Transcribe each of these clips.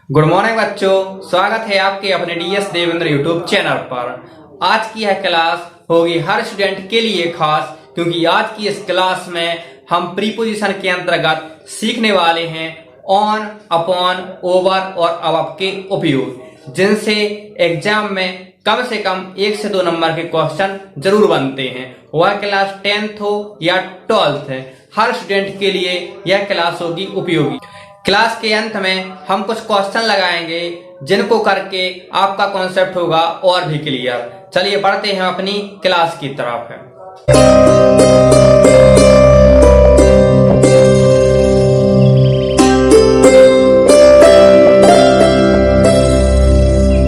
Good morning बच्चों, स्वागत है आपके अपने डीएस देवेंद्र यूट्यूब चैनल पर। आज की यह क्लास होगी हर स्टूडेंट के लिए खास, क्योंकि आज की इस क्लास में हम प्रीपोजिशन के अंतर्गत सीखने वाले हैं ऑन, अपॉन, ओवर और अबव के उपयोग, जिनसे एग्जाम में कम से कम 1 से 2 नंबर के क्वेश्चन जरूर बनते हैं। वह क्लास 10th हो या 12th है, हर स्टूडेंट के लिए यह क्लास होगी उपयोगी। क्लास के अंत में हम कुछ क्वेश्चन लगाएंगे जिनको करके आपका कॉन्सेप्ट होगा और भी क्लियर। चलिए बढ़ते हैं अपनी क्लास की तरफ।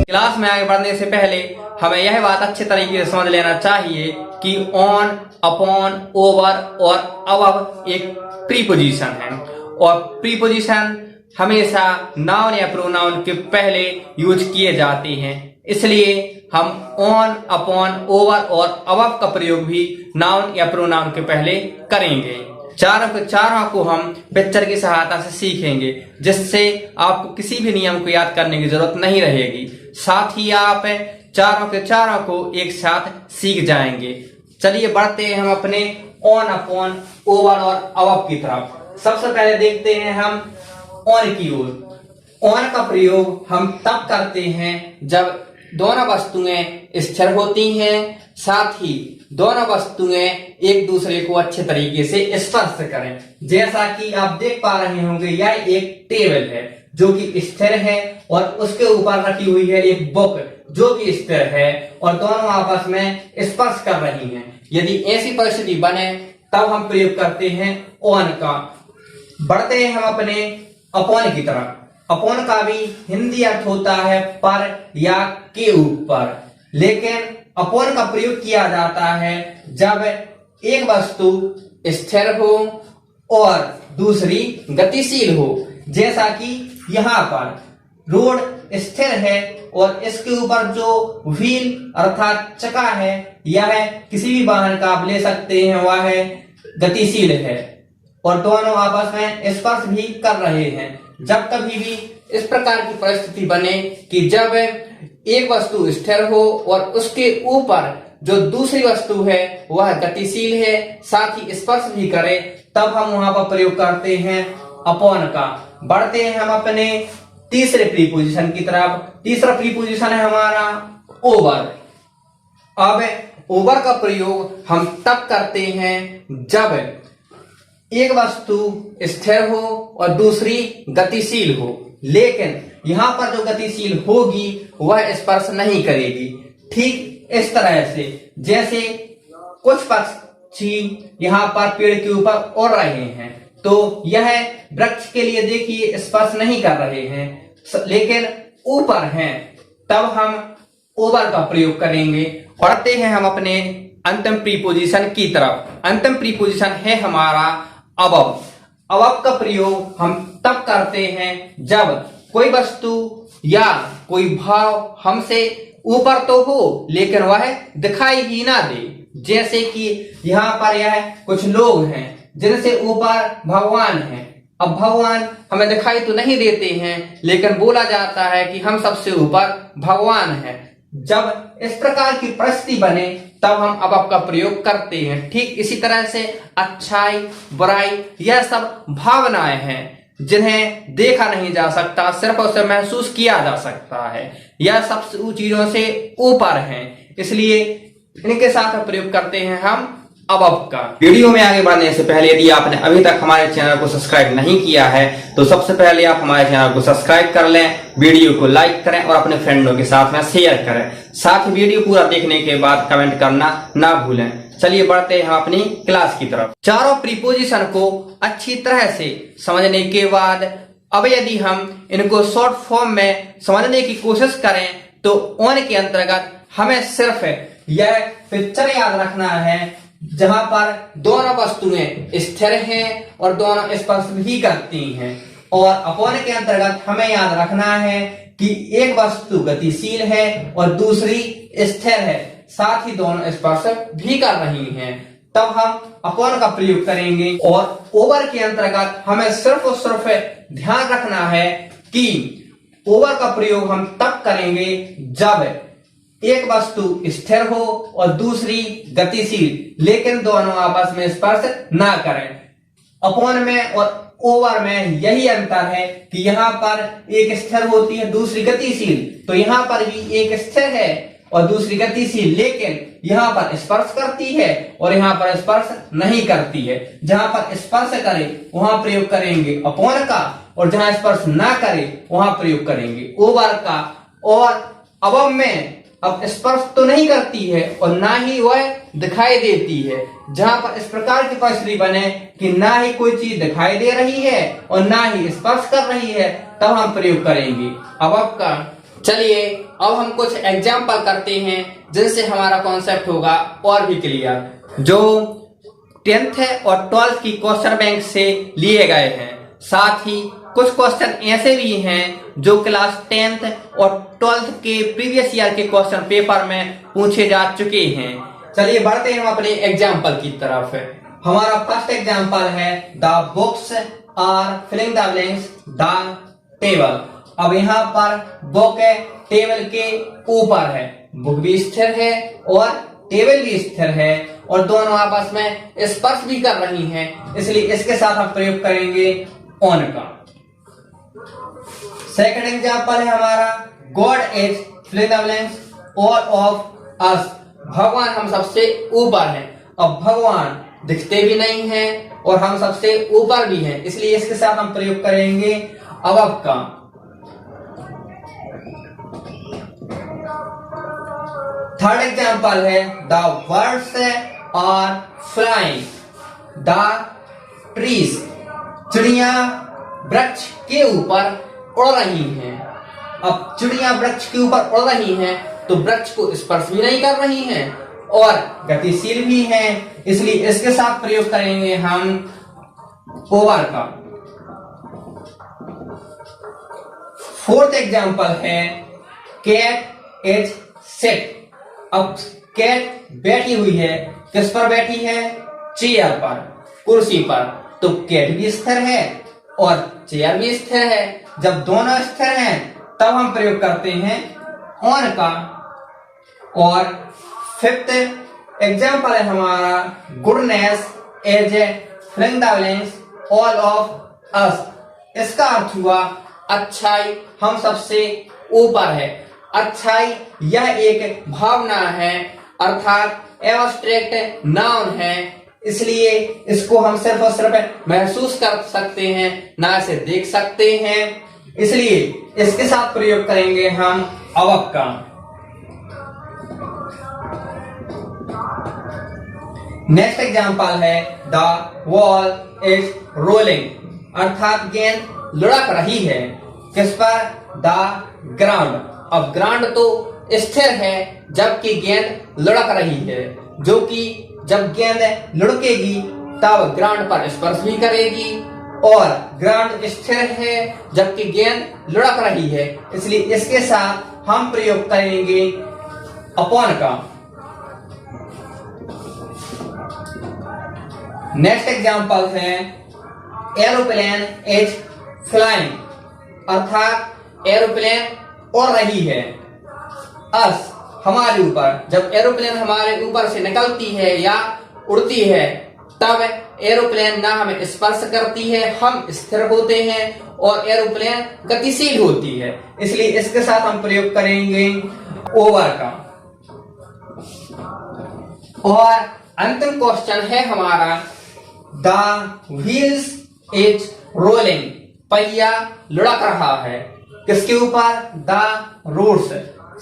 क्लास में आगे बढ़ने से पहले हमें यह बात अच्छे तरीके से समझ लेना चाहिए कि ऑन, अपॉन, ओवर और अबव एक प्रीपोजिशन है, और प्रीपोजिशन हमेशा नाउन या प्रोनाउन के पहले यूज किए जाते हैं। इसलिए हम ऑन, अपॉन, ओवर और अबव का प्रयोग भी नाउन या प्रोनाउन के पहले करेंगे। चारों को हम पिक्चर की सहायता से सीखेंगे, जिससे आपको किसी भी नियम को याद करने की जरूरत नहीं रहेगी। साथ ही आप चारों को एक साथ सीख जाएंगे। चलिए बढ़ते हैं हम अपने ऑन, अपॉन, ओवर और अबव की तरफ। सबसे पहले देखते हैं हम ऑन की ओर। ऑन का प्रयोग हम तब करते हैं जब दोनों वस्तुएं स्थिर होती हैं, साथ ही दोनों वस्तुएं एक दूसरे को अच्छे तरीके से स्पर्श करें। जैसा कि आप देख पा रहे होंगे, यह एक टेबल है जो कि स्थिर है और उसके ऊपर रखी हुई है एक बुक जो कि स्थिर है, और दोनों आपस में स्पर्श कर रही हैं। यदि ऐसी परिस्थिति बने तब हम प्रयोग करते हैं ऑन का। बढ़ते हैं हम अपने अपॉन की तरफ। अपॉन का भी हिंदी अर्थ होता है पर या के ऊपर, लेकिन अपॉन का प्रयोग किया जाता है जब एक वस्तु स्थिर हो और दूसरी गतिशील हो। जैसा कि यहाँ पर रोड स्थिर है और इसके ऊपर जो व्हील अर्थात चक्का है, यह किसी भी वाहन का आप ले सकते हैं, वह गतिशील है और दोनों आपस में स्पर्श भी कर रहे हैं। जब कभी भी इस प्रकार की परिस्थिति बने कि जब एक वस्तु स्थिर हो और उसके ऊपर जो दूसरी वस्तु है वह गतिशील है, साथ ही स्पर्श भी करे, तब हम वहां पर प्रयोग करते हैं अपॉन का। बढ़ते हैं हम अपने तीसरे प्रीपोजिशन की तरफ। तीसरा प्रीपोजिशन है हमारा ओवर। अब ओवर का प्रयोग हम तब करते हैं जब एक वस्तु स्थिर हो और दूसरी गतिशील हो, लेकिन यहाँ पर जो गतिशील होगी वह स्पर्श नहीं करेगी। ठीक इस तरह से जैसे कुछ पक्षी यहाँ पर पेड़ के ऊपर उड़ रहे हैं, तो यह वृक्ष के लिए देखिए स्पर्श नहीं कर रहे हैं, लेकिन ऊपर हैं, तब हम ओवर का प्रयोग करेंगे। पढ़ते हैं हम अपने अंतिम प्रीपोजिशन की तरफ। अंतिम प्रीपोजिशन है हमारा अबव। अबव का प्रयोग हम तब करते हैं जब कोई वस्तु या कोई भाव हमसे ऊपर तो हो लेकिन वह दिखाई ही ना दे। जैसे कि यहाँ पर यह कुछ लोग हैं जिनसे ऊपर भगवान हैं। अब भगवान हमें दिखाई तो नहीं देते हैं, लेकिन बोला जाता है कि हम सबसे ऊपर भगवान हैं। जब इस प्रकार की परिस्थिति बने तब हम अबव का प्रयोग करते हैं। ठीक इसी तरह से अच्छाई, बुराई, यह सब भावनाएं हैं जिन्हें देखा नहीं जा सकता, सिर्फ उसे महसूस किया जा सकता है। यह सब चीजों से ऊपर हैं, इसलिए इनके साथ प्रयोग करते हैं हम अबव का। वीडियो में आगे बढ़ने से पहले यदि आपने अभी तक हमारे चैनल को सब्सक्राइब नहीं किया है तो सबसे पहले आप हमारे चैनल को सब्सक्राइब कर लें, वीडियो को लाइक करें और अपने फ्रेंडों के साथ में शेयर करें। साथ ही वीडियो पूरा देखने के बाद कमेंट करना ना भूलें। चलिए बढ़ते हैं हम अपनी क्लास की तरफ। चारों प्रीपोजिशन को अच्छी तरह से समझने के बाद अब यदि हम इनको शॉर्ट फॉर्म में समझने की कोशिश करें तो ऑन के अंतर्गत हमें सिर्फ यह पिक्चर याद रखना है जहां पर दोनों वस्तुएं स्थिर हैं और दोनों स्पर्श भी करती हैं, और अपॉन के अंतर्गत हमें याद रखना है कि एक वस्तु गतिशील है और दूसरी स्थिर है, साथ ही दोनों स्पर्श भी कर रही हैं। तब हम अपॉन का प्रयोग करेंगे। और ओवर के अंतर्गत हमें सिर्फ और सिर्फ ध्यान रखना है कि ओवर का प्रयोग हम तब करेंगे जब एक वस्तु स्थिर हो और दूसरी गतिशील, लेकिन दोनों आपस में स्पर्श ना करें। अपॉन में और ओवर में यही अंतर है कि यहाँ पर एक स्थिर होती है, दूसरी गतिशील, तो यहाँ पर भी एक स्थिर है और दूसरी गतिशील, लेकिन यहाँ पर स्पर्श करती है और यहाँ पर स्पर्श नहीं करती है। जहां पर स्पर्श करे वहां प्रयोग करेंगे अपॉन का, और जहां स्पर्श ना करे वहां प्रयोग करेंगे ओवर का। और अबव में अब स्पर्श तो नहीं करती है और ना ही वह दिखाई देती है। जहां पर इस प्रकार की परिस्थिति बने कि ना ही कोई चीज दिखाई दे रही है और ना ही स्पर्श कर रही है, तब हम प्रयोग करेंगे अबव का। चलिए अब हम कुछ एग्जाम्पल करते हैं जिनसे हमारा कॉन्सेप्ट होगा और भी क्लियर, जो 10th और 12th की क्वेश्चन बैंक से लिए गए हैं। साथ ही कुछ क्वेश्चन ऐसे भी हैं जो क्लास 10th और 12th के प्रीवियस ईयर के क्वेश्चन पेपर में पूछे जा चुके हैं। चलिए बढ़ते हैं हम अपने एग्जाम्पल की तरफ। हमारा फर्स्ट एग्जाम्पल है the books are filling the blanks the table. अब यहाँ पर बुक टेबल के ऊपर है, बुक भी स्थिर है और टेबल भी स्थिर है और दोनों आपस में स्पर्श भी कर रही हैं, इसलिए इसके साथ हम प्रयोग करेंगे ऑन का। सेकंड एग्जांपल है हमारा God is filling the blanks all of us. भगवान हम सबसे ऊपर हैं। अब भगवान दिखते भी नहीं हैं और हम सबसे ऊपर भी हैं, इसलिए इसके साथ हम प्रयोग करेंगे अबव का। थर्ड एग्जांपल है the birds are flying the trees. चिड़िया वृक्ष के ऊपर उड़ रही हैं। अब चिड़िया वृक्ष के ऊपर उड़ रही हैं तो वृक्ष को स्पर्श भी नहीं कर रही हैं और गतिशील भी हैं, इसलिए इसके साथ प्रयोग करेंगे हम ओवर का। फोर्थ एग्जांपल है कैट इज सिट। अब कैट बैठी हुई है, किस पर बैठी है? चेयर पर, कुर्सी पर, तो कैट भी स्थिर है और चेयर भी स्थिर है। जब दोनों स्थिर हैं तब हम प्रयोग करते हैं ऑन का। और फिफ्थ एग्जांपल है हमारा goodness is filling the blanks all of us. इसका अर्थ हुआ अच्छाई हम सबसे ऊपर है। अच्छाई यह एक भावना है, अर्थात एब्स्ट्रैक्ट नाउन है, इसलिए इसको हम सिर्फ और सिर्फ महसूस कर सकते हैं, ना इसे देख सकते हैं, इसलिए इसके साथ प्रयोग करेंगे हम अबव का। नेक्स्ट एग्जांपल है द वॉल इज रोलिंग, अर्थात गेंद लुढ़क रही है। किस पर? The ground. अब ग्राउंड तो स्थिर है जबकि गेंद लुढ़क रही है, जो कि जब गेंद लुढ़केगी तब ग्राउंड पर स्पर्श भी करेगी, और ग्राउंड स्थिर है जबकि गेंद लुढ़क रही है, इसलिए इसके साथ हम प्रयोग करेंगे अपॉन का। नेक्स्ट एग्जांपल है एरोप्लेन इज फ्लाइंग, अर्थात एरोप्लेन उड़ रही है। अस हमारे ऊपर, जब एरोप्लेन हमारे ऊपर से निकलती है या उड़ती है तब एरोप्लेन ना हमें स्पर्श करती है, हम स्थिर होते हैं और एरोप्लेन गतिशील होती है, इसलिए इसके साथ हम प्रयोग करेंगे ओवर का। और अंतिम क्वेश्चन है हमारा द व्हील्स इज रोलिंग, पहिया लुढ़क रहा है। किसके ऊपर? द रोड्स,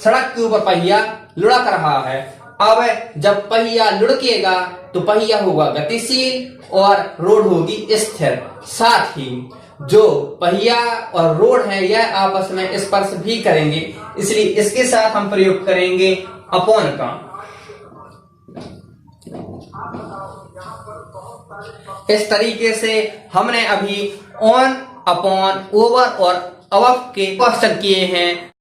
सड़क के ऊपर पहिया लुढ़क रहा है। अब जब पहिया लुढ़केगा तो पहिया होगा गतिशील और रोड होगी स्थिर। साथ ही जो पहिया और रोड है यह आपस में स्पर्श भी करेंगे, इसलिए इसके साथ हम प्रयोग करेंगे अपॉन का। इस तरीके से हमने अभी ऑन, अपॉन, ओवर और अबव के क्वेश्चन किए हैं।